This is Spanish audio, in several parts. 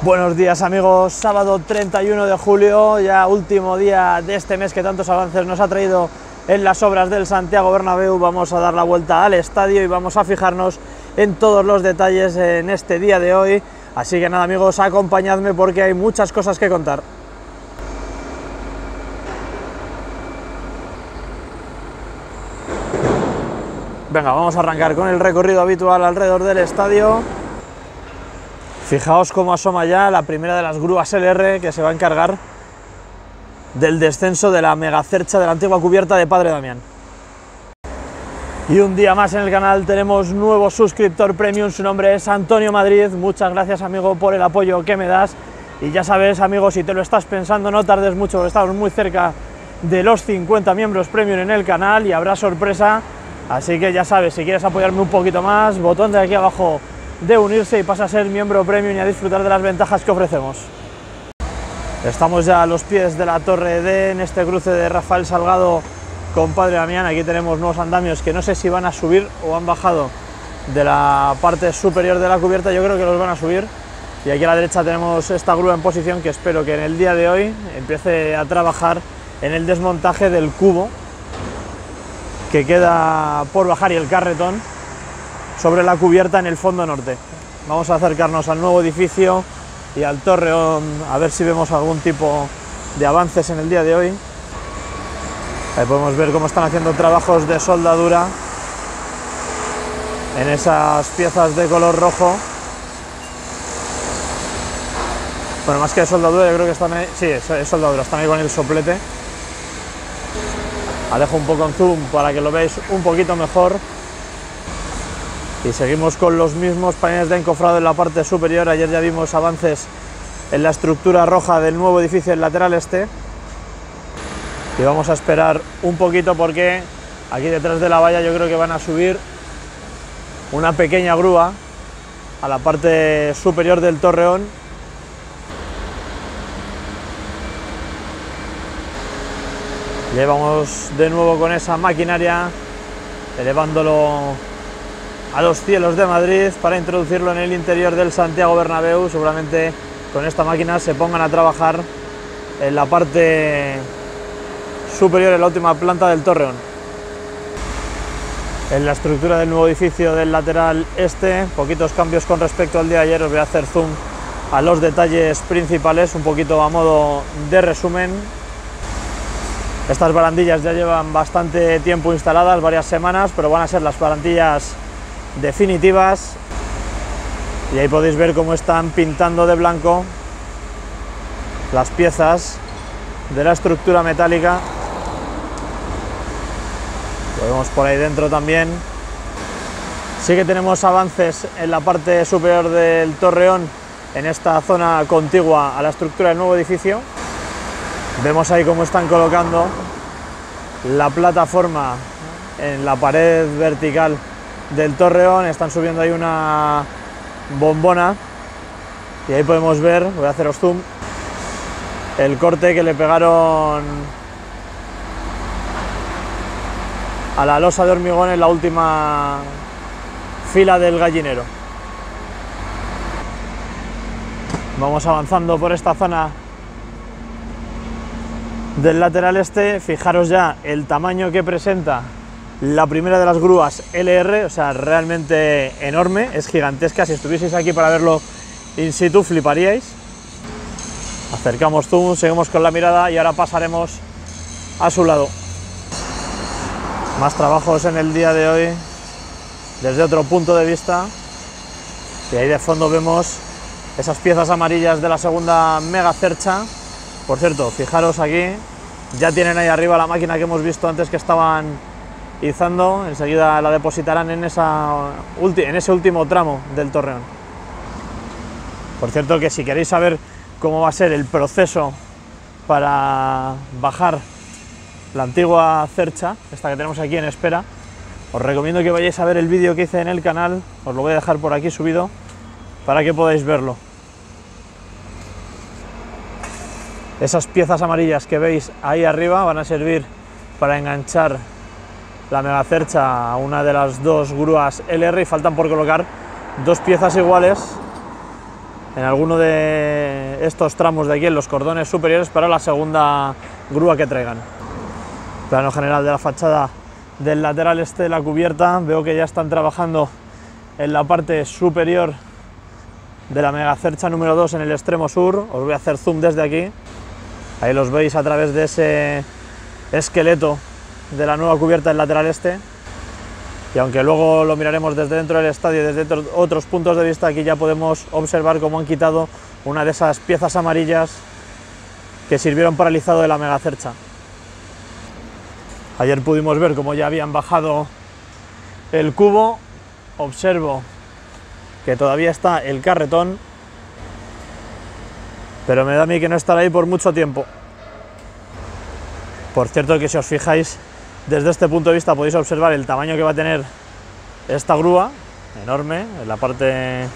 Buenos días amigos, sábado 31 de julio, ya último día de este mes que tantos avances nos ha traído en las obras del Santiago Bernabéu. Vamos a dar la vuelta al estadio y vamos a fijarnos en todos los detalles en este día de hoy. Así que nada amigos, acompañadme porque hay muchas cosas que contar. Venga, vamos a arrancar con el recorrido habitual alrededor del estadio. Fijaos cómo asoma ya la primera de las grúas LR que se va a encargar del descenso de la megacercha de la antigua cubierta de Padre Damián. Y un día más en el canal tenemos nuevo suscriptor premium, su nombre es Antonio Madrid. Muchas gracias amigo por el apoyo que me das. Y ya sabes amigo, si te lo estás pensando no tardes mucho, porque estamos muy cerca de los 50 miembros premium en el canal y habrá sorpresa. Así que ya sabes, si quieres apoyarme un poquito más, botón de aquí abajo de unirse y pasa a ser miembro premium y a disfrutar de las ventajas que ofrecemos. Estamos ya a los pies de la Torre D en este cruce de Rafael Salgado con Padre Damián. Aquí tenemos nuevos andamios que no sé si van a subir o han bajado de la parte superior de la cubierta. Yo creo que los van a subir. Y aquí a la derecha tenemos esta grúa en posición que espero que en el día de hoy empiece a trabajar en el desmontaje del cubo que queda por bajar y el carretón sobre la cubierta en el fondo norte. Vamos a acercarnos al nuevo edificio y al torreón a ver si vemos algún tipo de avances en el día de hoy. Ahí podemos ver cómo están haciendo trabajos de soldadura en esas piezas de color rojo. Bueno, más que de soldadura, yo creo que están ahí, sí, es soldadura, están ahí con el soplete. Dejo un poco en zoom para que lo veáis un poquito mejor. Y seguimos con los mismos paneles de encofrado en la parte superior. Ayer ya vimos avances en la estructura roja del nuevo edificio del lateral este. Y vamos a esperar un poquito porque aquí detrás de la valla yo creo que van a subir una pequeña grúa a la parte superior del torreón. Y ahí vamos de nuevo con esa maquinaria, elevándolo a los cielos de Madrid para introducirlo en el interior del Santiago Bernabéu. Seguramente con esta máquina se pongan a trabajar en la parte superior, en la última planta del torreón. En la estructura del nuevo edificio del lateral este, poquitos cambios con respecto al día de ayer. Os voy a hacer zoom a los detalles principales, un poquito a modo de resumen. Estas barandillas ya llevan bastante tiempo instaladas, varias semanas, pero van a ser las barandillas definitivas. Y ahí podéis ver cómo están pintando de blanco las piezas de la estructura metálica. Lo vemos por ahí dentro también. Sí que tenemos avances en la parte superior del torreón, en esta zona contigua a la estructura del nuevo edificio. Vemos ahí cómo están colocando la plataforma en la pared vertical del torreón. Están subiendo ahí una bombona y ahí podemos ver, voy a haceros zoom, el corte que le pegaron a la losa de hormigón en la última fila del gallinero. Vamos avanzando por esta zona del lateral este. Fijaros ya el tamaño que presenta la primera de las grúas LR, o sea, realmente enorme, es gigantesca. Si estuvieseis aquí para verlo in situ fliparíais. Acercamos zoom, seguimos con la mirada y ahora pasaremos a su lado. Más trabajos en el día de hoy desde otro punto de vista. Y ahí de fondo vemos esas piezas amarillas de la segunda megacercha. Por cierto, fijaros aquí, ya tienen ahí arriba la máquina que hemos visto antes que estaban izando. Enseguida la depositarán en ese último tramo del torreón. Por cierto, que si queréis saber cómo va a ser el proceso para bajar la antigua cercha, esta que tenemos aquí en espera, os recomiendo que vayáis a ver el vídeo que hice en el canal. Os lo voy a dejar por aquí subido para que podáis verlo. Esas piezas amarillas que veis ahí arriba van a servir para enganchar la megacercha a una de las dos grúas LR y faltan por colocar dos piezas iguales en alguno de estos tramos de aquí, en los cordones superiores, para la segunda grúa que traigan. Plano general de la fachada del lateral este de la cubierta. Veo que ya están trabajando en la parte superior de la megacercha número 2 en el extremo sur. Os voy a hacer zoom desde aquí. Ahí los veis a través de ese esqueleto de la nueva cubierta del lateral este. Y aunque luego lo miraremos desde dentro del estadio y desde otros puntos de vista, aquí ya podemos observar cómo han quitado una de esas piezas amarillas que sirvieron para el izado de la megacercha. Ayer pudimos ver cómo ya habían bajado el cubo. Observo que todavía está el carretón, pero me da a mí que no estará ahí por mucho tiempo. Por cierto, que si os fijáis, desde este punto de vista podéis observar el tamaño que va a tener esta grúa, enorme. En la parte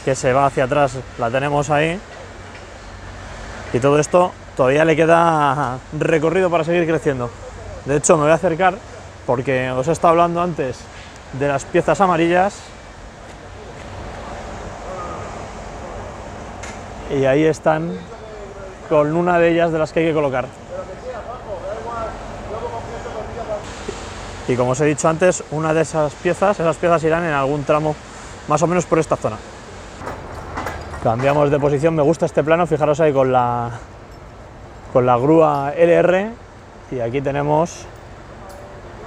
que se va hacia atrás la tenemos ahí, y todo esto todavía le queda recorrido para seguir creciendo. De hecho, me voy a acercar porque os he estado hablando antes de las piezas amarillas, y ahí están con una de ellas de las que hay que colocar. Y como os he dicho antes, una de esas piezas irán en algún tramo más o menos por esta zona. Cambiamos de posición. Me gusta este plano, fijaros ahí con la grúa LR, y aquí tenemos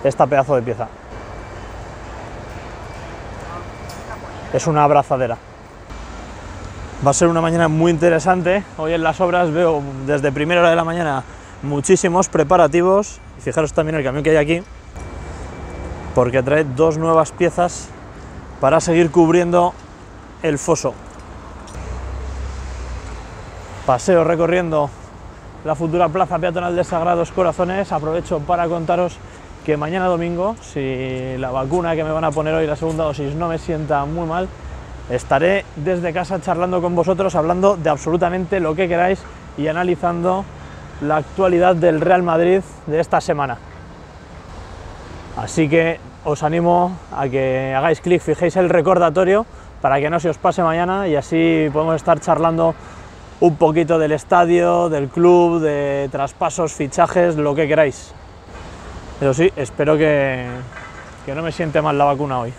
esta pedazo de pieza. Es una abrazadera. Va a ser una mañana muy interesante. Hoy en las obras veo desde primera hora de la mañana muchísimos preparativos. Y fijaros también el camión que hay aquí, porque trae dos nuevas piezas para seguir cubriendo el foso. Paseo recorriendo la futura plaza peatonal de Sagrados Corazones. Aprovecho para contaros que mañana domingo, si la vacuna que me van a poner hoy, la segunda dosis, no me sienta muy mal, estaré desde casa charlando con vosotros, hablando de absolutamente lo que queráis y analizando la actualidad del Real Madrid de esta semana. Así que os animo a que hagáis clic, fijéis el recordatorio para que no se os pase mañana, y así podemos estar charlando un poquito del estadio, del club, de traspasos, fichajes, lo que queráis. Pero sí, espero que no me siente mal la vacuna hoy.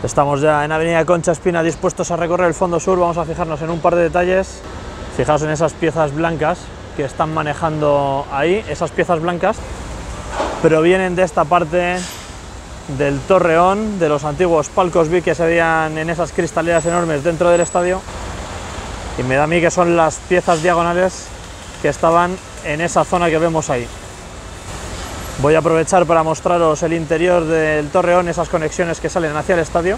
Estamos ya en Avenida Concha Espina, dispuestos a recorrer el fondo sur. Vamos a fijarnos en un par de detalles. Fijaos en esas piezas blancas que están manejando ahí. Esas piezas blancas provienen de esta parte del torreón, de los antiguos palcos VIP que se veían en esas cristaleras enormes dentro del estadio, y me da a mí que son las piezas diagonales que estaban en esa zona que vemos ahí. Voy a aprovechar para mostraros el interior del torreón, esas conexiones que salen hacia el estadio.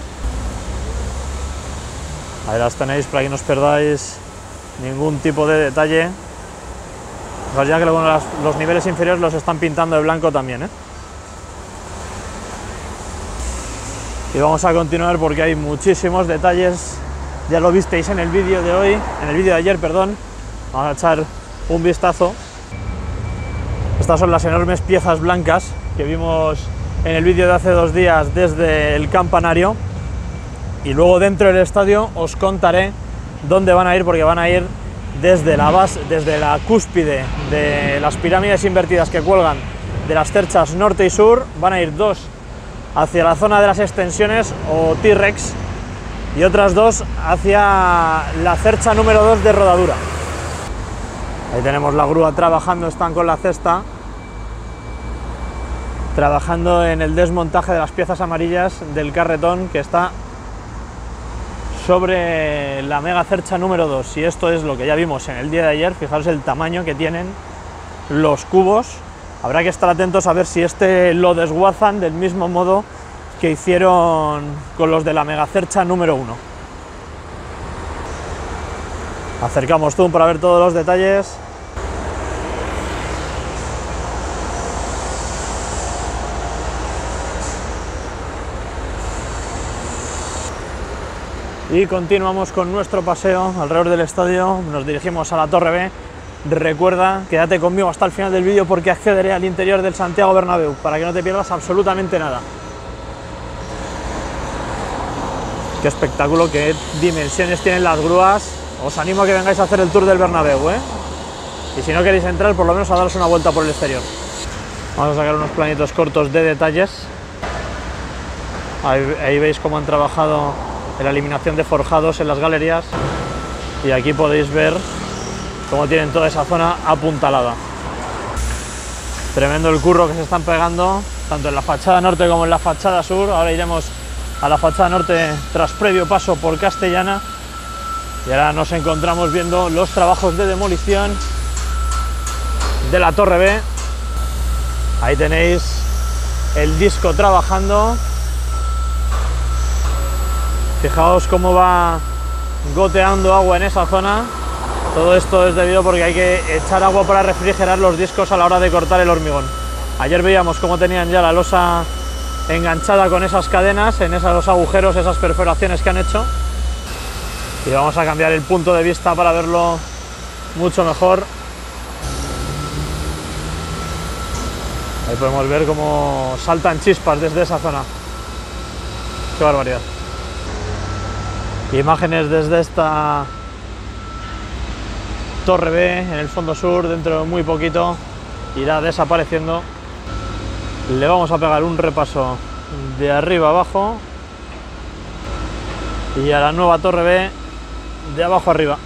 Ahí las tenéis para que no os perdáis ningún tipo de detalle. Fijaos ya que los niveles inferiores los están pintando de blanco también, ¿eh? Y vamos a continuar porque hay muchísimos detalles. Ya lo visteis en el vídeo de hoy, en el vídeo de ayer, perdón. Vamos a echar un vistazo. Estas son las enormes piezas blancas que vimos en el vídeo de hace 2 días desde el campanario. Y luego dentro del estadio os contaré dónde van a ir, porque van a ir desde la base, desde la cúspide de las pirámides invertidas que cuelgan de las cerchas norte y sur. Van a ir 2 hacia la zona de las extensiones o T-Rex, y otras 2 hacia la cercha número 2 de rodadura. Ahí tenemos la grúa trabajando, están con la cesta trabajando en el desmontaje de las piezas amarillas del carretón que está sobre la mega cercha número 2. Y esto es lo que ya vimos en el día de ayer. Fijaros el tamaño que tienen los cubos. Habrá que estar atentos a ver si este lo desguazan del mismo modo que hicieron con los de la megacercha número 1. Acercamos zoom para ver todos los detalles. Y continuamos con nuestro paseo alrededor del estadio. Nos dirigimos a la Torre B. Recuerda, quédate conmigo hasta el final del vídeo porque accederé al interior del Santiago Bernabéu para que no te pierdas absolutamente nada. Qué espectáculo, qué dimensiones tienen las grúas. Os animo a que vengáis a hacer el tour del Bernabéu, ¿eh? Y si no queréis entrar, por lo menos a daros una vuelta por el exterior. Vamos a sacar unos planitos cortos de detalles. Ahí veis cómo han trabajado en la eliminación de forjados en las galerías. Y aquí podéis ver cómo tienen toda esa zona apuntalada. Tremendo el curro que se están pegando, tanto en la fachada norte como en la fachada sur. Ahora iremos a la fachada norte tras previo paso por Castellana. Y ahora nos encontramos viendo los trabajos de demolición de la Torre B. Ahí tenéis el disco trabajando. Fijaos cómo va goteando agua en esa zona. Todo esto es debido porque hay que echar agua para refrigerar los discos a la hora de cortar el hormigón. Ayer veíamos cómo tenían ya la losa enganchada con esas cadenas en esos agujeros, esas perforaciones que han hecho. Y vamos a cambiar el punto de vista para verlo mucho mejor. Ahí podemos ver cómo saltan chispas desde esa zona. Qué barbaridad. Imágenes desde esta Torre B en el fondo sur. Dentro de muy poquito irá desapareciendo. Le vamos a pegar un repaso de arriba abajo y a la nueva Torre B de abajo arriba.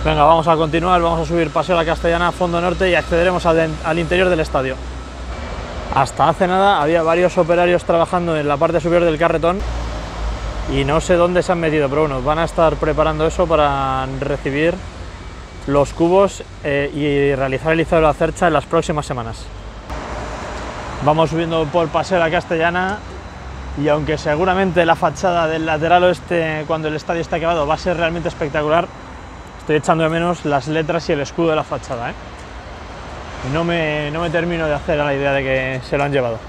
Venga, vamos a continuar, vamos a subir Paseo de la Castellana, fondo norte, y accederemos al interior del estadio. Hasta hace nada había varios operarios trabajando en la parte superior del carretón y no sé dónde se han metido, pero bueno, van a estar preparando eso para recibir los cubos y realizar el izado de la cercha en las próximas semanas. Vamos subiendo por Paseo de la Castellana y aunque seguramente la fachada del lateral oeste, cuando el estadio esté acabado, va a ser realmente espectacular, estoy echando de menos las letras y el escudo de la fachada, ¿eh? No me termino de hacer a la idea de que se lo han llevado.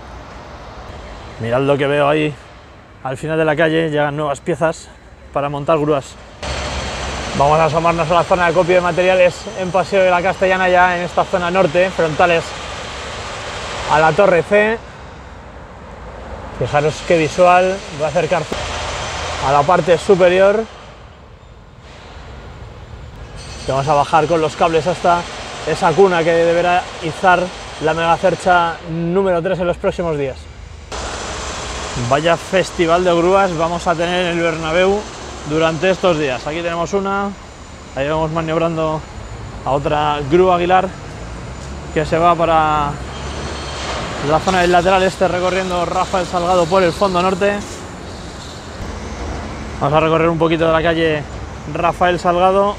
Mirad lo que veo ahí al final de la calle, llegan nuevas piezas para montar grúas. Vamos a asomarnos a la zona de acopio de materiales en Paseo de la Castellana, ya en esta zona norte, frontales a la Torre C. Fijaros qué visual, voy a acercar a la parte superior. Vamos a bajar con los cables hasta esa cuna que deberá izar la megacercha número 3 en los próximos días. Vaya festival de grúas vamos a tener en el Bernabéu durante estos días. Aquí tenemos una, ahí vamos maniobrando a otra grúa Aguilar que se va para la zona del lateral este, recorriendo Rafael Salgado por el fondo norte. Vamos a recorrer un poquito de la calle Rafael Salgado.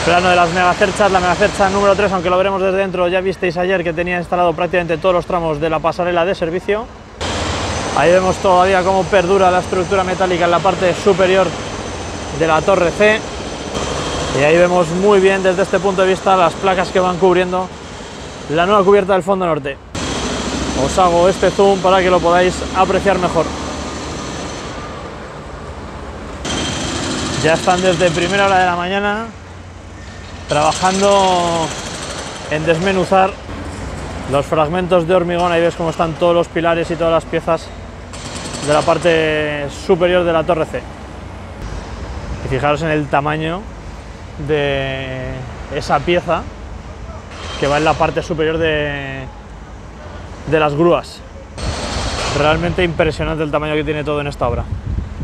Plano de las megacerchas, la megacercha número 3, aunque lo veremos desde dentro, ya visteis ayer que tenía instalado prácticamente todos los tramos de la pasarela de servicio. Ahí vemos todavía cómo perdura la estructura metálica en la parte superior de la Torre C. Y ahí vemos muy bien desde este punto de vista las placas que van cubriendo la nueva cubierta del fondo norte. Os hago este zoom para que lo podáis apreciar mejor. Ya están desde primera hora de la mañana trabajando en desmenuzar los fragmentos de hormigón. Ahí ves cómo están todos los pilares y todas las piezas de la parte superior de la Torre C. Y fijaros en el tamaño de esa pieza que va en la parte superior de las grúas. Realmente impresionante el tamaño que tiene todo en esta obra.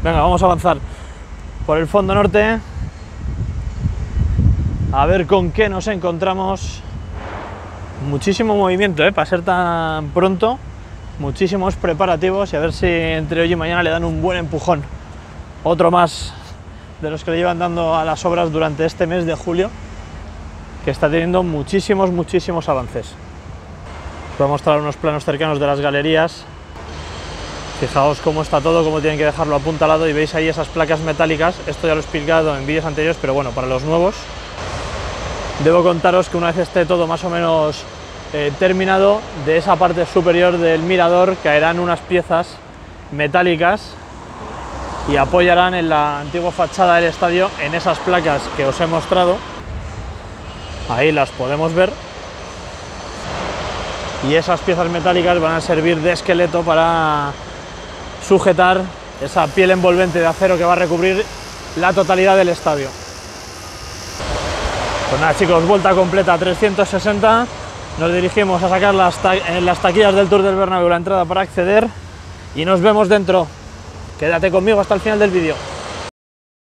Venga, vamos a avanzar por el fondo norte a ver con qué nos encontramos. Muchísimo movimiento, para ser tan pronto, muchísimos preparativos, y a ver si entre hoy y mañana le dan un buen empujón. Otro más de los que le llevan dando a las obras durante este mes de julio, que está teniendo muchísimos avances. Os voy a mostrar unos planos cercanos de las galerías. Fijaos cómo está todo, cómo tienen que dejarlo apuntalado, y veis ahí esas placas metálicas. Esto ya lo he explicado en vídeos anteriores, pero bueno, para los nuevos debo contaros que una vez esté todo más o menos terminado, de esa parte superior del mirador caerán unas piezas metálicas y apoyarán en la antigua fachada del estadio en esas placas que os he mostrado. Ahí las podemos ver, y esas piezas metálicas van a servir de esqueleto para sujetar esa piel envolvente de acero que va a recubrir la totalidad del estadio. Pues nada, chicos, vuelta completa 360. Nos dirigimos a sacar en las taquillas del Tour del Bernabéu la entrada para acceder y nos vemos dentro. Quédate conmigo hasta el final del vídeo.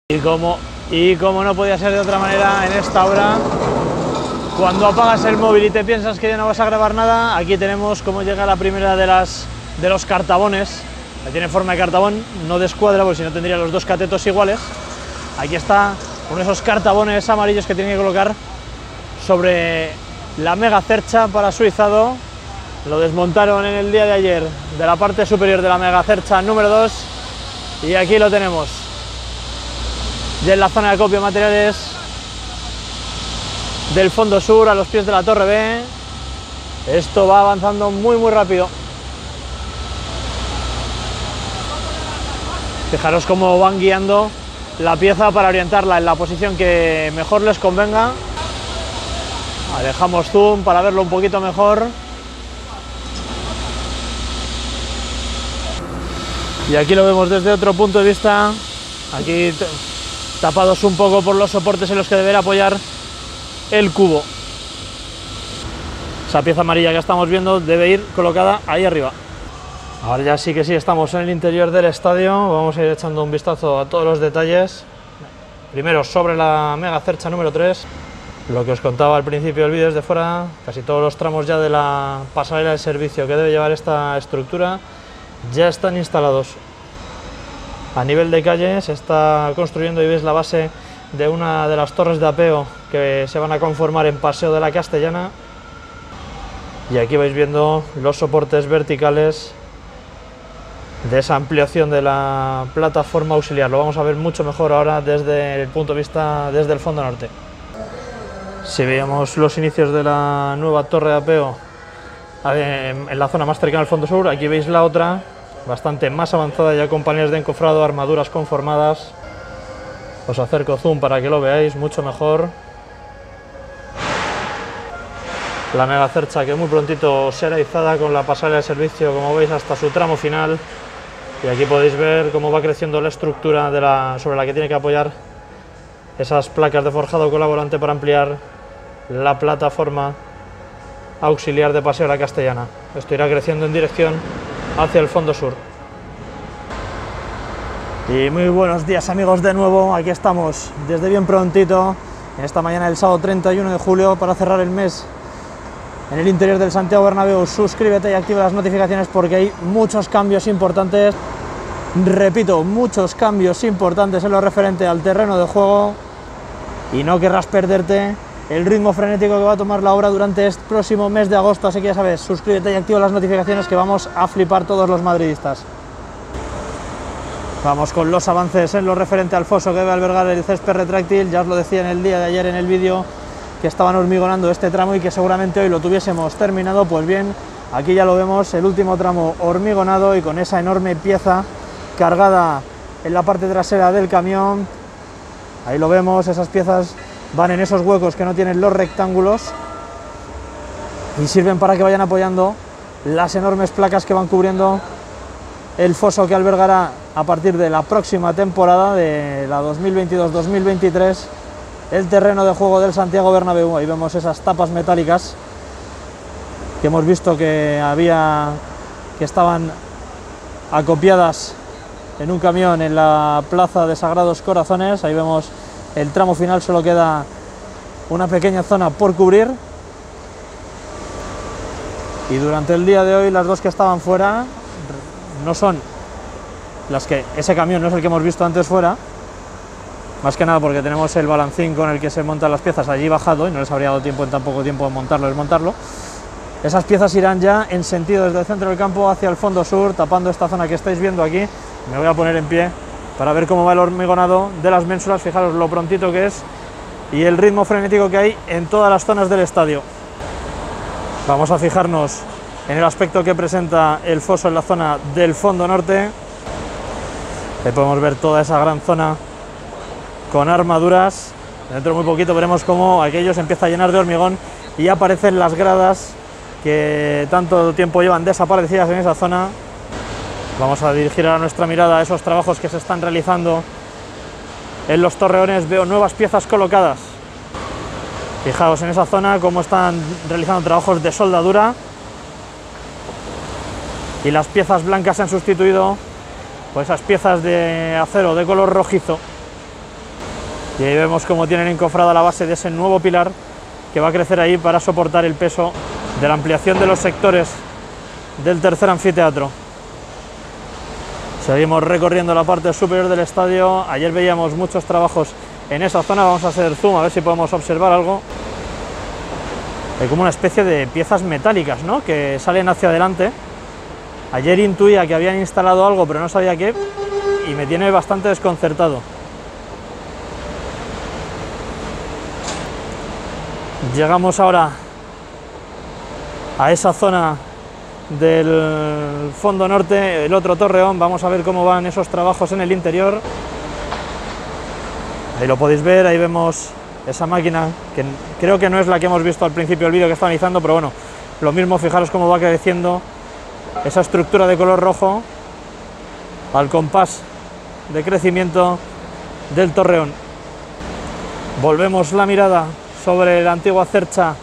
Y como no podía ser de otra manera en esta hora, cuando apagas el móvil y te piensas que ya no vas a grabar nada, aquí tenemos cómo llega la primera de los cartabones. Tiene forma de cartabón, no de escuadra, porque si no tendría los dos catetos iguales. Aquí está uno de esos cartabones amarillos que tienen que colocar sobre la mega cercha para suizado. Lo desmontaron en el día de ayer de la parte superior de la mega cercha número 2 y aquí lo tenemos. Ya en la zona de acopio de materiales del fondo sur, a los pies de la torre B. Esto va avanzando muy rápido. Fijaros cómo van guiando la pieza para orientarla en la posición que mejor les convenga. Dejamos zoom para verlo un poquito mejor. Y aquí lo vemos desde otro punto de vista. Aquí tapados un poco por los soportes en los que deberá apoyar el cubo. Esa pieza amarilla que estamos viendo debe ir colocada ahí arriba. Ahora ya sí que sí, estamos en el interior del estadio. Vamos a ir echando un vistazo a todos los detalles. Primero sobre la mega cercha número 3. Lo que os contaba al principio del vídeo desde fuera, casi todos los tramos ya de la pasarela de servicio que debe llevar esta estructura ya están instalados. A nivel de calle se está construyendo y veis la base de una de las torres de apeo que se van a conformar en Paseo de la Castellana. Y aquí vais viendo los soportes verticales de esa ampliación de la plataforma auxiliar. Lo vamos a ver mucho mejor ahora desde el punto de vista desde el fondo norte. Si veíamos los inicios de la nueva torre de apeo en la zona más cercana al fondo sur, aquí veis la otra, bastante más avanzada, ya con paneles de encofrado, armaduras conformadas. Os acerco zoom para que lo veáis mucho mejor. La mega cercha que muy prontito será izada con la pasarela de servicio, como veis, hasta su tramo final. Y aquí podéis ver cómo va creciendo la estructura sobre la que tiene que apoyar esas placas de forjado colaborante para ampliar la plataforma auxiliar de Paseo de la Castellana. Esto irá creciendo en dirección hacia el fondo sur. Y muy buenos días, amigos, de nuevo. Aquí estamos desde bien prontito en esta mañana del sábado 31 de julio para cerrar el mes en el interior del Santiago Bernabéu. Suscríbete y activa las notificaciones porque hay muchos cambios importantes. Repito, muchos cambios importantes en lo referente al terreno de juego y no querrás perderte el ritmo frenético que va a tomar la obra durante este próximo mes de agosto. Así que ya sabes, suscríbete y activa las notificaciones que vamos a flipar todos los madridistas. Vamos con los avances en lo referente al foso que debe albergar el césped retráctil. Ya os lo decía en el día de ayer en el vídeo que estaban hormigonando este tramo y que seguramente hoy lo tuviésemos terminado. Pues bien, aquí ya lo vemos, el último tramo hormigonado y con esa enorme pieza cargada en la parte trasera del camión. Ahí lo vemos, esas piezas van en esos huecos que no tienen los rectángulos y sirven para que vayan apoyando las enormes placas que van cubriendo el foso que albergará a partir de la próxima temporada de la 2022-2023 el terreno de juego del Santiago Bernabéu. Ahí vemos esas tapas metálicas que hemos visto que estaban acopiadas en un camión en la plaza de Sagrados Corazones. Ahí vemos el tramo final, solo queda una pequeña zona por cubrir. Y durante el día de hoy las dos que estaban fuera no son las que... Ese camión no es el que hemos visto antes fuera, más que nada porque tenemos el balancín con el que se montan las piezas allí bajado y no les habría dado tiempo en tan poco tiempo de montarlo y desmontarlo. Esas piezas irán ya en sentido desde el centro del campo hacia el fondo sur, tapando esta zona que estáis viendo aquí. Me voy a poner en pie para ver cómo va el hormigonado de las ménsulas. Fijaros lo prontito que es y el ritmo frenético que hay en todas las zonas del estadio. Vamos a fijarnos en el aspecto que presenta el foso en la zona del fondo norte. Ahí podemos ver toda esa gran zona con armaduras. Dentro de muy poquito veremos cómo aquello se empieza a llenar de hormigón y aparecen las gradas que tanto tiempo llevan desaparecidas en esa zona. Vamos a dirigir ahora nuestra mirada a esos trabajos que se están realizando en los torreones. Veo nuevas piezas colocadas. Fijaos en esa zona cómo están realizando trabajos de soldadura y las piezas blancas se han sustituido por esas piezas de acero de color rojizo. Y ahí vemos cómo tienen encofrada la base de ese nuevo pilar que va a crecer ahí para soportar el peso de la ampliación de los sectores del tercer anfiteatro. Seguimos recorriendo la parte superior del estadio. Ayer veíamos muchos trabajos en esa zona. Vamos a hacer zoom a ver si podemos observar algo. Hay como una especie de piezas metálicas, ¿no?, que salen hacia adelante. Ayer intuía que habían instalado algo, pero no sabía qué, y me tiene bastante desconcertado. Llegamos ahora a esa zona del fondo norte, el otro torreón. Vamos a ver cómo van esos trabajos en el interior. Ahí lo podéis ver, ahí vemos esa máquina, que creo que no es la que hemos visto al principio del vídeo que está analizando, pero bueno, lo mismo, fijaros cómo va creciendo esa estructura de color rojo al compás de crecimiento del torreón. Volvemos la mirada sobre la antigua cercha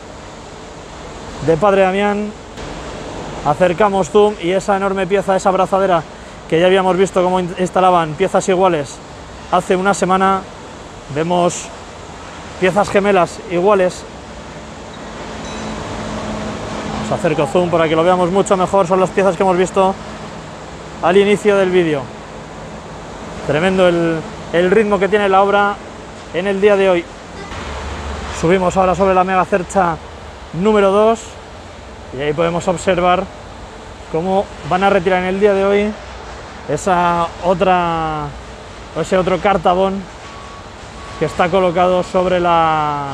de Padre Damián, acercamos zoom y esa enorme pieza, esa abrazadera que ya habíamos visto cómo instalaban piezas iguales hace una semana, vemos piezas gemelas iguales. Os acerco zoom para que lo veamos mucho mejor, son las piezas que hemos visto al inicio del vídeo. Tremendo el ritmo que tiene la obra en el día de hoy. Subimos ahora sobre la mega cercha número 2 y ahí podemos observar cómo van a retirar en el día de hoy ese otro cartabón que está colocado sobre la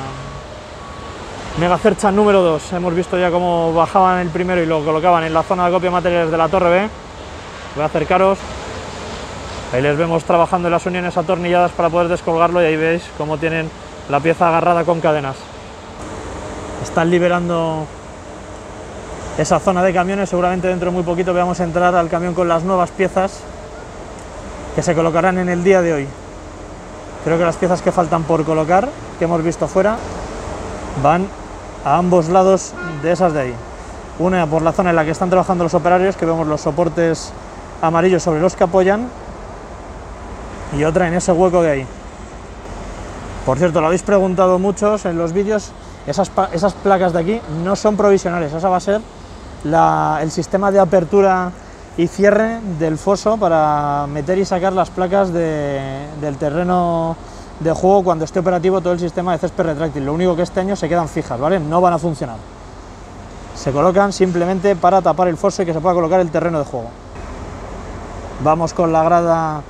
mega cercha número 2. Hemos visto ya cómo bajaban el primero y lo colocaban en la zona de acopio de materiales de la torre B. Voy a acercaros. Ahí les vemos trabajando en las uniones atornilladas para poder descolgarlo y ahí veis cómo tienen la pieza agarrada con cadenas. Están liberando esa zona de camiones. Seguramente dentro de muy poquito veamos entrar al camión con las nuevas piezas que se colocarán en el día de hoy. Creo que las piezas que faltan por colocar, que hemos visto fuera, van a ambos lados de esas de ahí. Una por la zona en la que están trabajando los operarios, que vemos los soportes amarillos sobre los que apoyan, y otra en ese hueco de ahí. Por cierto, lo habéis preguntado muchos en los vídeos, esas placas de aquí no son provisionales, esa va a ser el sistema de apertura y cierre del foso para meter y sacar las placas del terreno de juego cuando esté operativo todo el sistema de césped retráctil. Lo único que este año se quedan fijas, ¿vale? No van a funcionar. Se colocan simplemente para tapar el foso y que se pueda colocar el terreno de juego. Vamos con la grada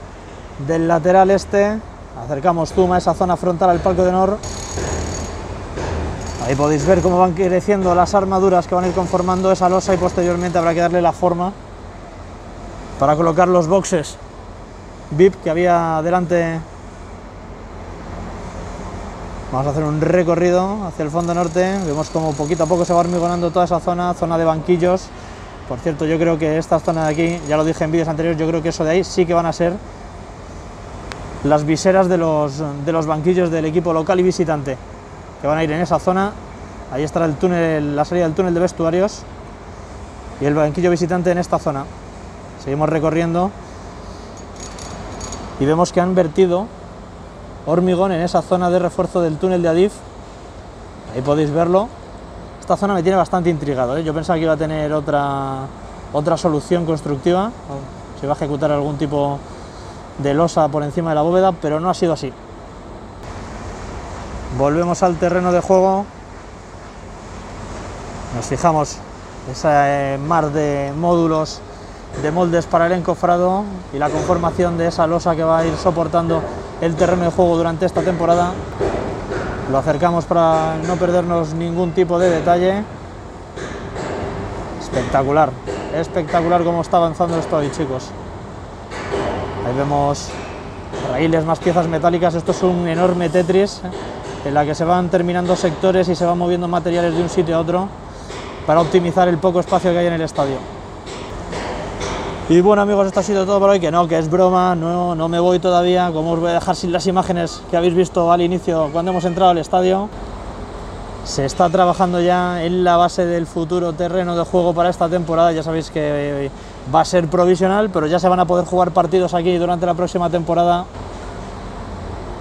del lateral este. Acercamos zoom a esa zona frontal al palco de honor. Ahí podéis ver cómo van creciendo las armaduras que van a ir conformando esa losa y posteriormente habrá que darle la forma para colocar los boxes VIP que había delante. Vamos a hacer un recorrido hacia el fondo norte. Vemos como poquito a poco se va hormigonando toda esa zona de banquillos. Por cierto, yo creo que esta zona de aquí, ya lo dije en vídeos anteriores, yo creo que eso de ahí sí que van a ser las viseras de los banquillos del equipo local y visitante, que van a ir en esa zona. Ahí estará el túnel, la salida del túnel de vestuarios y el banquillo visitante en esta zona. Seguimos recorriendo y vemos que han vertido hormigón en esa zona de refuerzo del túnel de Adif. Ahí podéis verlo. Esta zona me tiene bastante intrigado, ¿eh? Yo pensaba que iba a tener otra solución constructiva, se iba a ejecutar algún tipo de losa por encima de la bóveda, pero no ha sido así. Volvemos al terreno de juego. Nos fijamos ese mar de módulos de moldes para el encofrado y la conformación de esa losa que va a ir soportando el terreno de juego durante esta temporada. Lo acercamos para no perdernos ningún tipo de detalle. Espectacular, espectacular cómo está avanzando esto hoy, chicos. Ahí vemos raíles, más piezas metálicas. Esto es un enorme Tetris en la que se van terminando sectores y se van moviendo materiales de un sitio a otro para optimizar el poco espacio que hay en el estadio. Y bueno amigos, esto ha sido todo por hoy, que es broma, no me voy todavía, como os voy a dejar sin las imágenes que habéis visto al inicio cuando hemos entrado al estadio. Se está trabajando ya en la base del futuro terreno de juego para esta temporada, ya sabéis que va a ser provisional, pero ya se van a poder jugar partidos aquí durante la próxima temporada.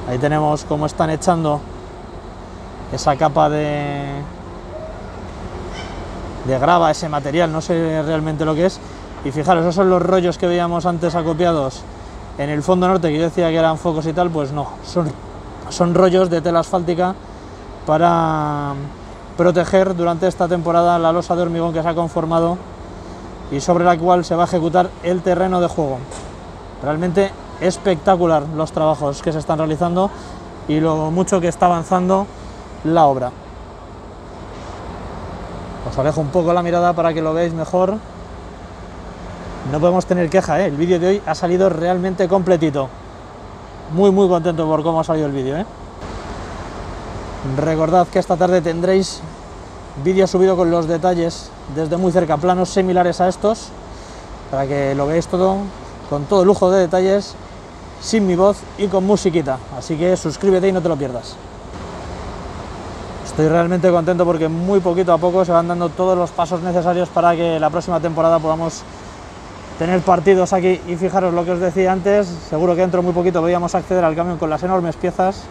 Ahí tenemos cómo están echando esa capa de grava, ese material, no sé realmente lo que es. Y fijaros, esos son los rollos que veíamos antes acopiados en el fondo norte, que yo decía que eran focos y tal, pues no, son rollos de tela asfáltica para proteger durante esta temporada la losa de hormigón que se ha conformado y sobre la cual se va a ejecutar el terreno de juego. Realmente espectacular los trabajos que se están realizando y lo mucho que está avanzando la obra. Os alejo un poco la mirada para que lo veáis mejor. No podemos tener queja, el vídeo de hoy ha salido realmente completito. Muy contento por cómo ha salido el vídeo. Recordad que esta tarde tendréis vídeo subido con los detalles desde muy cerca, planos similares a estos, para que lo veáis todo con todo lujo de detalles, sin mi voz y con musiquita. Así que suscríbete y no te lo pierdas. Estoy realmente contento porque muy poquito a poco se van dando todos los pasos necesarios para que la próxima temporada podamos tener partidos aquí. Y fijaros lo que os decía antes, seguro que dentro de muy poquito podíamos acceder al camión con las enormes piezas.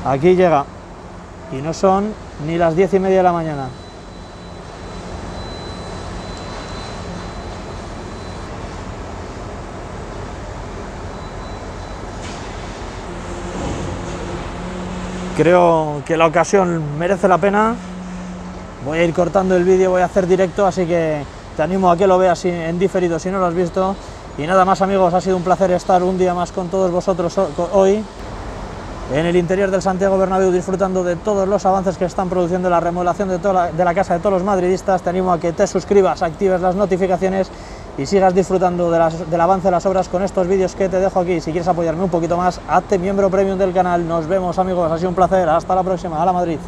Aquí llega y no son ni las 10:30 de la mañana. Creo que la ocasión merece la pena. Voy a ir cortando el vídeo, voy a hacer directo, así que te animo a que lo veas en diferido si no lo has visto. Y nada más amigos, ha sido un placer estar un día más con todos vosotros hoy en el interior del Santiago Bernabéu, disfrutando de todos los avances que están produciendo la remodelación de la casa de todos los madridistas. Te animo a que te suscribas, actives las notificaciones y sigas disfrutando del avance de las obras con estos vídeos que te dejo aquí. Si quieres apoyarme un poquito más, hazte miembro premium del canal. Nos vemos amigos, ha sido un placer, hasta la próxima, ¡Hala Madrid!